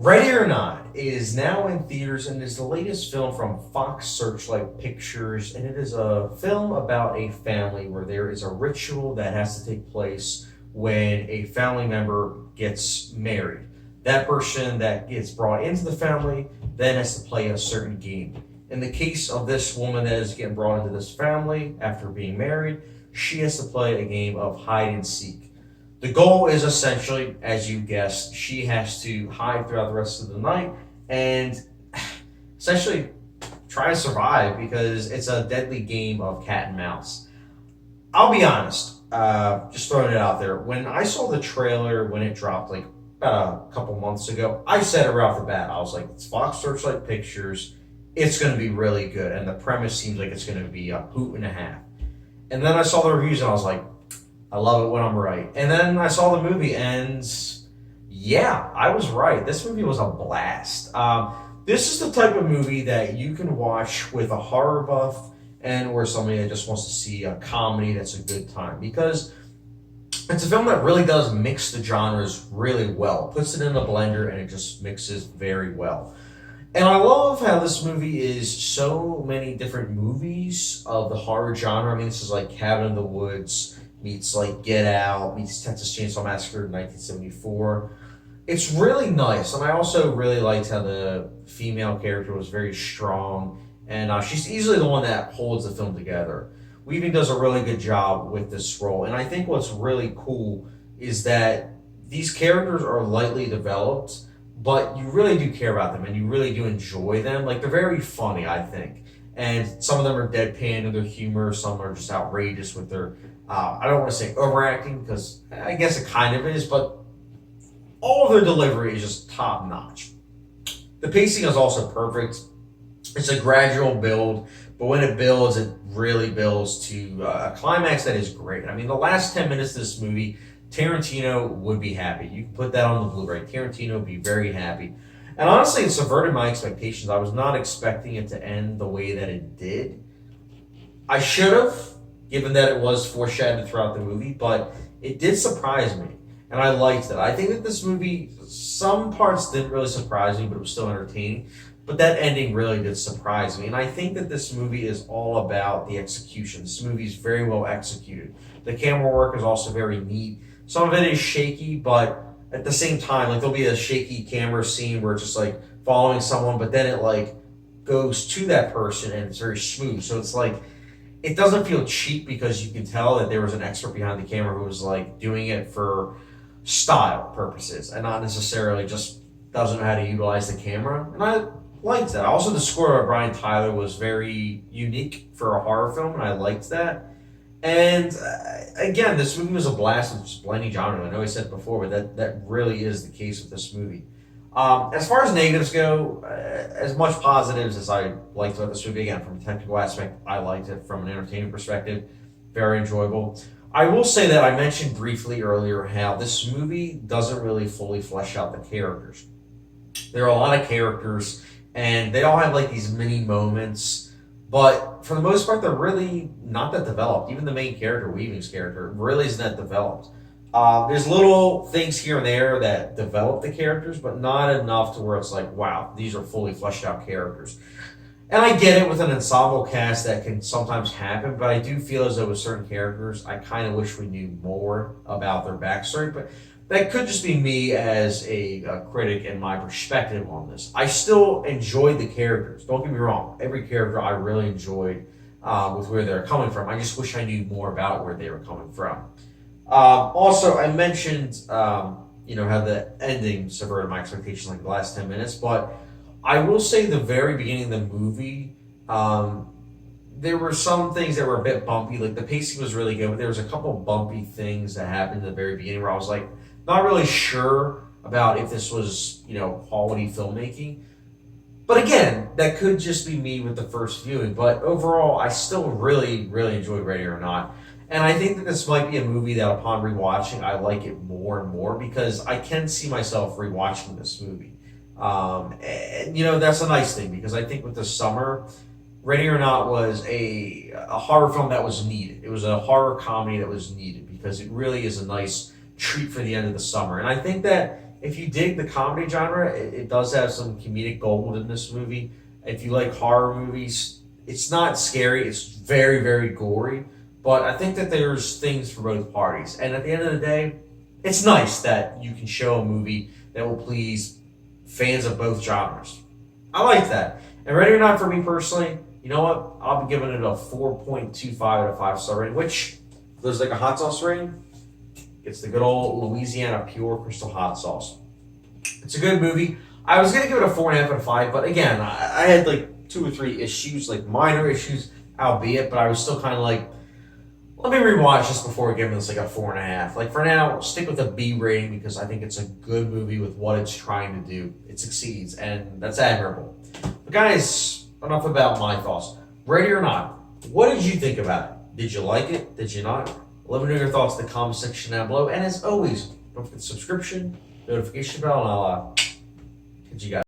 Ready or Not is now in theaters and is the latest film from Fox Searchlight Pictures, and it is a film about a family where there is a ritual that has to take place when a family member gets married. That person that gets brought into the family then has to play a certain game. In the case of this woman that is getting brought into this family after being married, she has to play a game of hide and seek. The goal is essentially, as you guessed, she has to hide throughout the rest of the night and essentially try to survive because it's a deadly game of cat and mouse. I'll be honest, just throwing it out there. When I saw the trailer when it dropped, like about a couple months ago, I said it right off the bat. I was like, it's Fox Searchlight Pictures. It's going to be really good. And the premise seems like it's going to be a hoot and a half. And then I saw the reviews and I was like, I love it when I'm right. And then I saw the movie, and yeah, I was right. This movie was a blast. This is the type of movie that you can watch with a horror buff and or somebody that just wants to see a comedy that's a good time. Because it's a film that really does mix the genres really well. Puts it in a blender and it just mixes very well. And I love how this movie is so many different movies of the horror genre. I mean, this is like Cabin in the Woods meets like Get Out, meets Texas Chainsaw Massacre in 1974. It's really nice, and I also really liked how the female character was very strong, and she's easily the one that holds the film together. Weaving does a really good job with this role, and I think what's really cool is that these characters are lightly developed, but you really do care about them, and you really do enjoy them. Like, they're very funny, I think. And some of them are deadpan in their humor. Some are just outrageous with their, I don't want to say overacting, because I guess it kind of is, but all of their delivery is just top notch. The pacing is also perfect. It's a gradual build, but when it builds, it really builds to a climax that is great. I mean, the last 10 minutes of this movie, Tarantino would be happy. You can put that on the Blu-ray. Tarantino would be very happy. And honestly, it subverted my expectations. I was not expecting it to end the way that it did. I should have, given that it was foreshadowed throughout the movie, but it did surprise me, and I liked it. I think that this movie, some parts didn't really surprise me, but it was still entertaining. But that ending really did surprise me, and I think that this movie is all about the execution. This movie is very well executed. The camera work is also very neat. Some of it is shaky, but at the same time, like, there'll be a shaky camera scene where it's just like following someone, but then it like goes to that person and it's very smooth. So it's like, it doesn't feel cheap because you can tell that there was an expert behind the camera who was like doing it for style purposes and not necessarily just doesn't know how to utilize the camera. And I liked that. Also, the score of Brian Tyler was very unique for a horror film, and I liked that. And again, this movie was a blast with just blending genre. I know I said it before, but that really is the case with this movie. As far as negatives go, as much positives as I liked about this movie, again, from a technical aspect, I liked it. From an entertainment perspective, very enjoyable. I will say that I mentioned briefly earlier how this movie doesn't really fully flesh out the characters. There are a lot of characters, and they all have like these mini moments, but for the most part, they're really not that developed. Even the main character, Weaving's character, really isn't that developed. There's little things here and there that develop the characters, but not enough to where it's like, wow, these are fully fleshed out characters. And I get it with an ensemble cast that can sometimes happen, but I do feel as though with certain characters, I kind of wish we knew more about their backstory. But that could just be me as a critic and my perspective on this. I still enjoyed the characters. Don't get me wrong. Every character I really enjoyed with where they're coming from. I just wish I knew more about where they were coming from. Also, I mentioned, how the ending subverted my expectations like the last 10 minutes, but I will say the very beginning of the movie, there were some things that were a bit bumpy. Like, the pacing was really good, but there was a couple bumpy things that happened at the very beginning where I was like, not really sure about if this was, quality filmmaking. But again, that could just be me with the first viewing. But overall, I still really, really enjoyed Ready or Not. And I think that this might be a movie that upon rewatching, I like it more and more because I can see myself rewatching this movie. That's a nice thing because I think with the summer, Ready or Not was a horror film that was needed. It was a horror comedy that was needed because it really is a nice treat for the end of the summer. And I think that if you dig the comedy genre, it does have some comedic gold in this movie. If you like horror movies, it's not scary. It's very, very gory. But I think that there's things for both parties. And at the end of the day, it's nice that you can show a movie that will please fans of both genres. I like that. And Ready or Not, for me personally, you know what? I'll be giving it a 4.25 out of 5-star rating, which there's like a hot sauce rating. It's the good old Louisiana pure crystal hot sauce. It's a good movie. I was going to give it a 4.5 out of 5, but again, I had like 2 or 3 issues, like minor issues, albeit, but I was still kind of like, let me rewatch this before giving this like a 4.5. Like for now, stick with a B rating because I think it's a good movie with what it's trying to do. It succeeds, and that's admirable. But guys, enough about my thoughts. Ready or Not, what did you think about it? Did you like it? Did you not? Let me know your thoughts in the comment section down below. And as always, don't forget the subscription, notification bell, and I'll catch you guys.